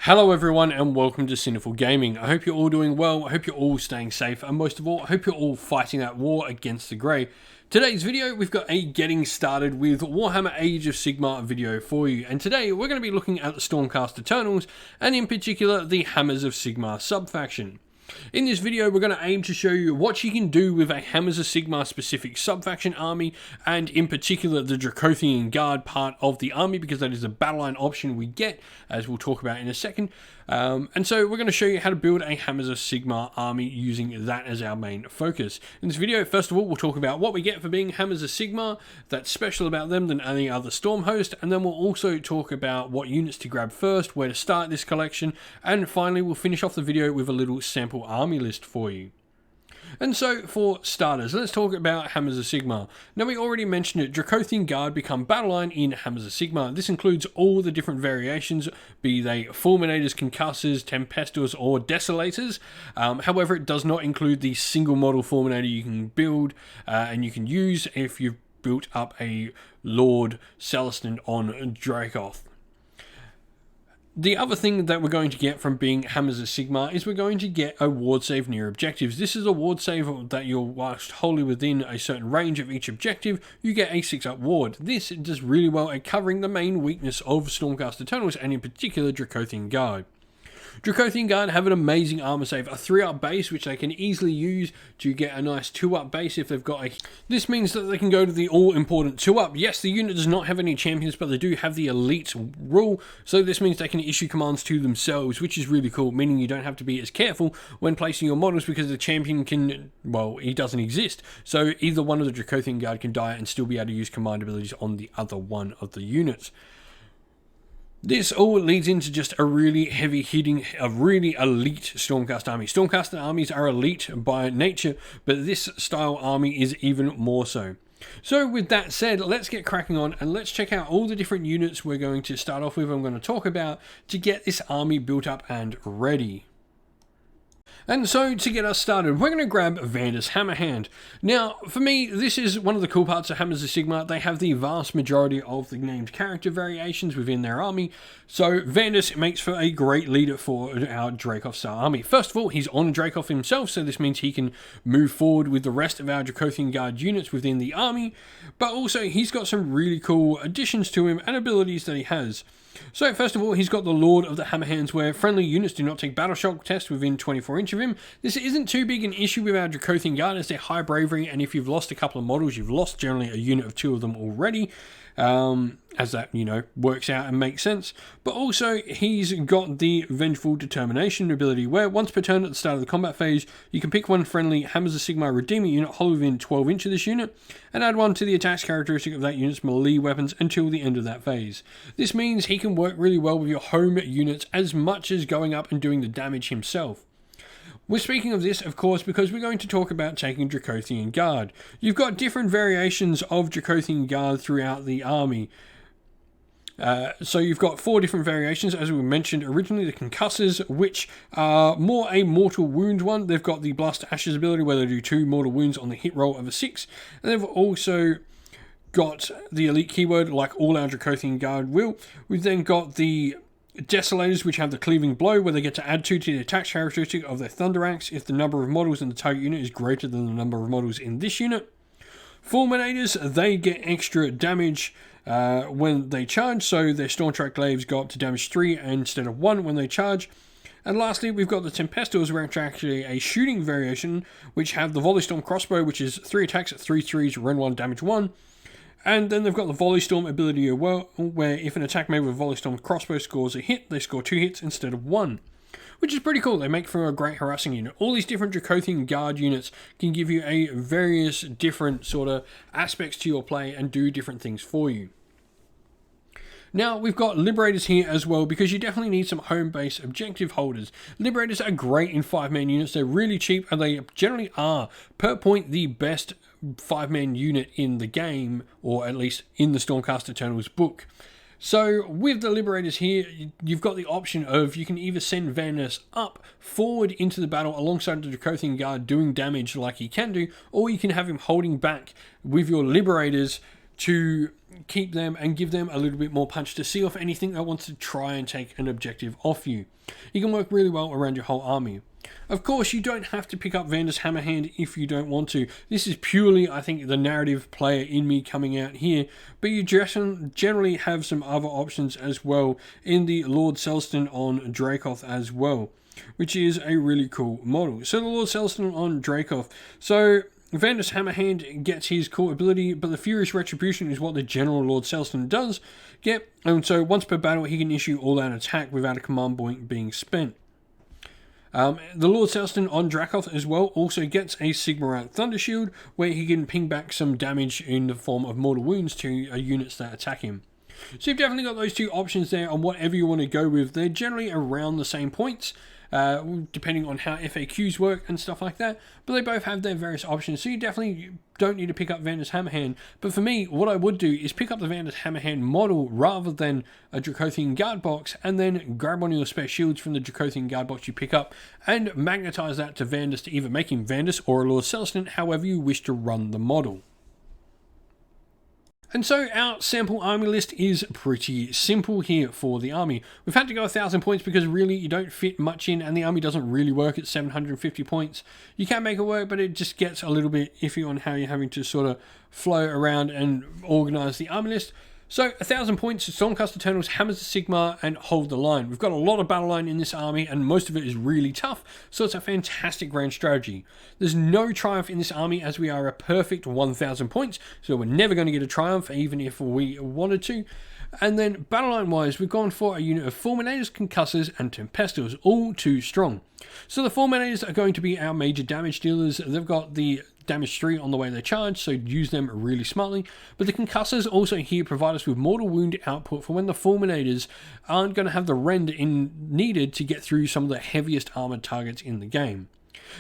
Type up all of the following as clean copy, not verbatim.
Hello everyone and welcome to Sinful Gaming. I hope you're all doing well, I hope you're all staying safe, and most of all, I hope you're all fighting that war against the Grey. Today's video, we've got a getting started with Warhammer Age of Sigmar video for you, and today we're going to be looking at the Stormcast Eternals, and in particular the Hammers of Sigmar sub-faction. In this video, we're going to aim to show you what you can do with a Hammers of Sigmar specific sub-faction army, and in particular the Dracothian Guard part of the army, because that is a battle line option we get, as we'll talk about in a second. And so we're going to show you how to build a Hammers of Sigmar army using that as our main focus. In this video, first of all, we'll talk about what we get for being Hammers of Sigmar, that's special about them than any other Storm host, and then we'll also talk about what units to grab first, where to start this collection, and finally we'll finish off the video with a little sample army list for you. And so, for starters, let's talk about Hammers of Sigmar. Now, we already mentioned it, Dracothian Guard become battle line in Hammers of Sigmar. This includes all the different variations, be they Fulminators, Concussors, Tempestors, or Desolators. However, it does not include the single model Fulminator you can build and you can use if you've built up a Lord Celestin on Dracoth. The other thing that we're going to get from being Hammers of Sigmar is we're going to get a ward save near objectives. This is a ward save that whilst wholly within a certain range of each objective, you get a 6-up ward. This does really well at covering the main weakness of Stormcast Eternals, and in particular Dracothian Guard. Dracothian Guard have an amazing armor save, a 3-up base which they can easily use to get a nice 2-up base if they've got a... This means that they can go to the all-important 2-up. Yes, the unit does not have any champions, but they do have the elite rule, so this means they can issue commands to themselves, which is really cool, meaning you don't have to be as careful when placing your models because the champion can... well, he doesn't exist. So either one of the Dracothian Guard can die and still be able to use command abilities on the other one of the units. This all leads into just a really heavy hitting, a really elite Stormcast army. Stormcast armies are elite by nature, but this style army is even more so. So with that said, let's get cracking on and let's check out all the different units we're going to start off with, I'm going to talk about to get this army built up and ready. And so, to get us started, we're going to grab Vander's Hammerhand. Now, for me, this is one of the cool parts of Hammers of Sigmar. They have the vast majority of the named character variations within their army, so Vandus makes for a great leader for our Dracoth style army. First of all, he's on Dracoth himself, so this means he can move forward with the rest of our Dracothian Guard units within the army, but also he's got some really cool additions to him and abilities that he has. So first of all, he's got the Lord of the Hammerhands, where friendly units do not take battle shock tests within 24 inch of him. This isn't too big an issue with our Dracothian Guard as they're high bravery, and if you've lost a couple of models, you've lost generally a unit of 2 of them already, as that, works out and makes sense. But also, he's got the Vengeful Determination ability, where once per turn at the start of the combat phase, you can pick one friendly Hammers of Sigmar Redeemer unit wholly within 12 inch of this unit, and add one to the attacks characteristic of that unit's melee weapons until the end of that phase. This means he can work really well with your home units as much as going up and doing the damage himself. We're speaking of this, of course, because we're going to talk about taking Dracothian Guard. You've got different variations of Dracothian Guard throughout the army. So you've got 4 different variations, as we mentioned originally, the Concussors, which are more a mortal wound one. They've got the Blast Ashes ability, where they do 2 mortal wounds on the hit roll of a 6. And they've also got the elite keyword, like all our Dracothian Guard will. We've then got the Desolators, which have the Cleaving Blow, where they get to add 2 to the attack characteristic of their Thunder Axe if the number of models in the target unit is greater than the number of models in this unit. Fulminators, they get extra damage when they charge, so their Stormtrack Glaives go up to damage 3 instead of 1 when they charge. And lastly, we've got the Tempestors, which are actually a shooting variation, which have the Volley Storm Crossbow, which is 3 attacks at 3 threes, run 1, damage 1. And then they've got the Volley Storm ability as well, where if an attack made with a Volley Storm crossbow scores a hit, they score 2 hits instead of 1. Which is pretty cool. They make for a great harassing unit. All these different Dracothian Guard units can give you a various different sort of aspects to your play and do different things for you. Now, we've got Liberators here as well, because you definitely need some home base objective holders. Liberators are great in 5-man units. They're really cheap, and they generally are, per point, the best 5-man unit in the game, or at least in the Stormcast Eternals book. So with the Liberators here, you've got the option of you can either send Vanus up forward into the battle alongside the Dracothian Guard doing damage like he can do, or you can have him holding back with your Liberators to keep them and give them a little bit more punch to see off anything that wants to try and take an objective off you. He can work really well around your whole army. Of course, you don't have to pick up Vander's Hammerhand if you don't want to. This is purely, I think, the narrative player in me coming out here, but you generally have some other options as well in the Lord Selston on Dracoth as well, which is a really cool model. So the Lord Selston on Dracoth. So Vander's Hammerhand gets his core ability, but the Furious Retribution is what the General Lord Selston does get, and so once per battle he can issue all-out attack without a command point being spent. The Lord Selston on Dracoth as well also gets a Sigmar Thunder Shield, where he can ping back some damage in the form of mortal wounds to units that attack him. So you've definitely got those two options there on whatever you want to go with. They're generally around the same points, depending on how FAQs work and stuff like that, but they both have their various options, so you definitely don't need to pick up Vander's Hammerhand. But for me, what I would do is pick up the Vander's Hammerhand model rather than a Dracothian Guard box, and then grab one of your spare shields from the Dracothian Guard box you pick up and magnetize that to Vander's to either make him Vander's or a Lord Selston, however you wish to run the model. And so our sample army list is pretty simple here for the army. We've had to go 1,000 points because really you don't fit much in, and the army doesn't really work at 750 points. You can make it work, but it just gets a little bit iffy on how you're having to sort of flow around and organize the army list. So 1,000 points, Stormcast Eternals, Hammers of Sigmar, and Hold the Line. We've got a lot of battle line in this army, and most of it is really tough, so it's a fantastic grand strategy. There's no triumph in this army, as we are a perfect 1,000 points, so we're never going to get a triumph, even if we wanted to. And then battle line wise, we've gone for a unit of Fulminators, Concussors, and Tempestors, all too strong. So the Fulminators are going to be our major damage dealers. They've got the damage 3 on the way they charge, so use them really smartly. But the Concussors also here provide us with mortal wound output for when the Fulminators aren't going to have the rend needed to get through some of the heaviest armored targets in the game.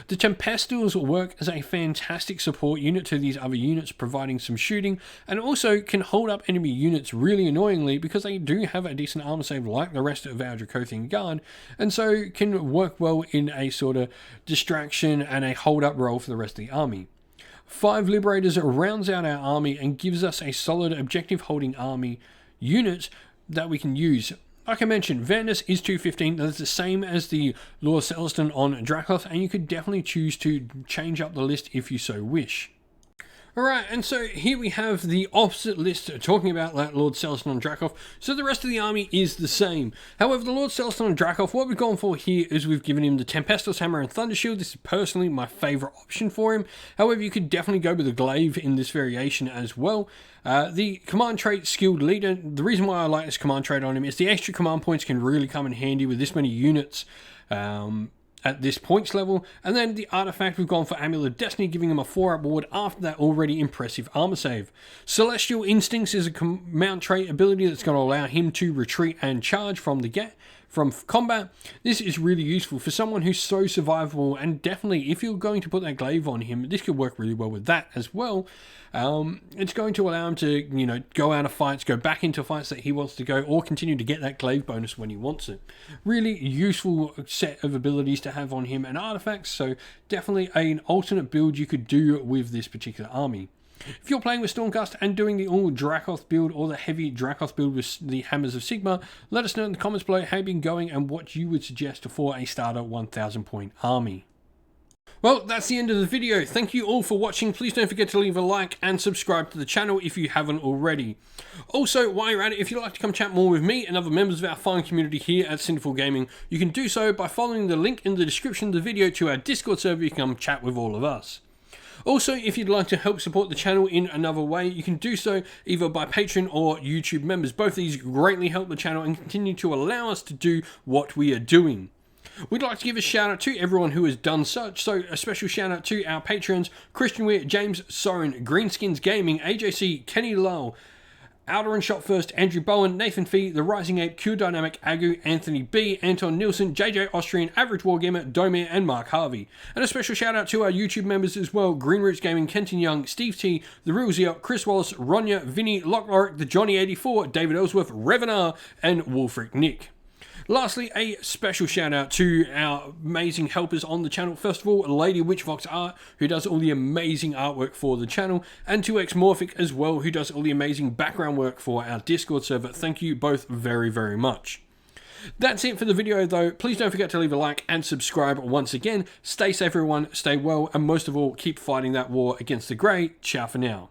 The Tempestors work as a fantastic support unit to these other units, providing some shooting, and also can hold up enemy units really annoyingly because they do have a decent armor save like the rest of our Dracothian Guard, and so can work well in a sort of distraction and a hold up role for the rest of the army. 5 Liberators rounds out our army and gives us a solid objective holding army unit that we can use. Like I mentioned, Vander's is 215, that's the same as the Lord Selston on Dracoth, and you could definitely choose to change up the list if you so wish. Alright, and so here we have the opposite list talking about that Lord Selston on Dracoth, so the rest of the army is the same. However, the Lord Selston on Dracoth, what we've gone for here is we've given him the Tempestor's Hammer and Thunder Shield. This is personally my favourite option for him. However, you could definitely go with the Glaive in this variation as well. The command trait Skilled Leader, the reason why I like this command trait on him is the extra command points can really come in handy with this many units at this points level. And then the artifact, we've gone for Amulet of Destiny, giving him a 4-up ward after that already impressive armor save. Celestial Instincts is a command trait ability that's going to allow him to retreat and charge from combat. This is really useful for someone who's so survivable, and definitely if you're going to put that glaive on him, this could work really well with that as well. It's going to allow him to, go out of fights, go back into fights that he wants to go, or continue to get that glaive bonus when he wants it. Really useful set of abilities to have on him and artifacts, so definitely an alternate build you could do with this particular army. If you're playing with Stormcast and doing the all Dracoth build or the heavy Dracoth build with the Hammers of Sigmar, let us know in the comments below how you've been going and what you would suggest for a starter 1,000 point army. Well, that's the end of the video. Thank you all for watching. Please don't forget to leave a like and subscribe to the channel if you haven't already. Also, while you're at it, if you'd like to come chat more with me and other members of our fine community here at Sinful Gaming, you can do so by following the link in the description of the video to our Discord server. You can come chat with all of us. Also, if you'd like to help support the channel in another way, you can do so either by Patreon or YouTube members. Both of these greatly help the channel and continue to allow us to do what we are doing. We'd like to give a shout out to everyone who has done such, so a special shout out to our Patreons, Christian Weir, James Soren, Greenskins Gaming, AJC, Kenny Lull, Outer and Shot First, Andrew Bowen, Nathan Fee, The Rising Ape, Q Dynamic, Agu, Anthony B, Anton Nielsen, JJ Austrian, Average Wargamer, Domir, and Mark Harvey. And a special shout out to our YouTube members as well, Green Roots Gaming, Kenton Young, Steve T, The Real Ziot, Chris Wallace, Ronya, Vinny, Lockloric, The Johnny84, David Ellsworth, Revenar, and Wolfric Nick. Lastly, a special shout out to our amazing helpers on the channel. First of all, Lady Witchvox Art, who does all the amazing artwork for the channel, and 2xmorphic as well, who does all the amazing background work for our Discord server. Thank you both very, very much. That's it for the video though. Please don't forget to leave a like and subscribe once again. Stay safe everyone, stay well, and most of all, keep fighting that war against the Grey. Ciao for now.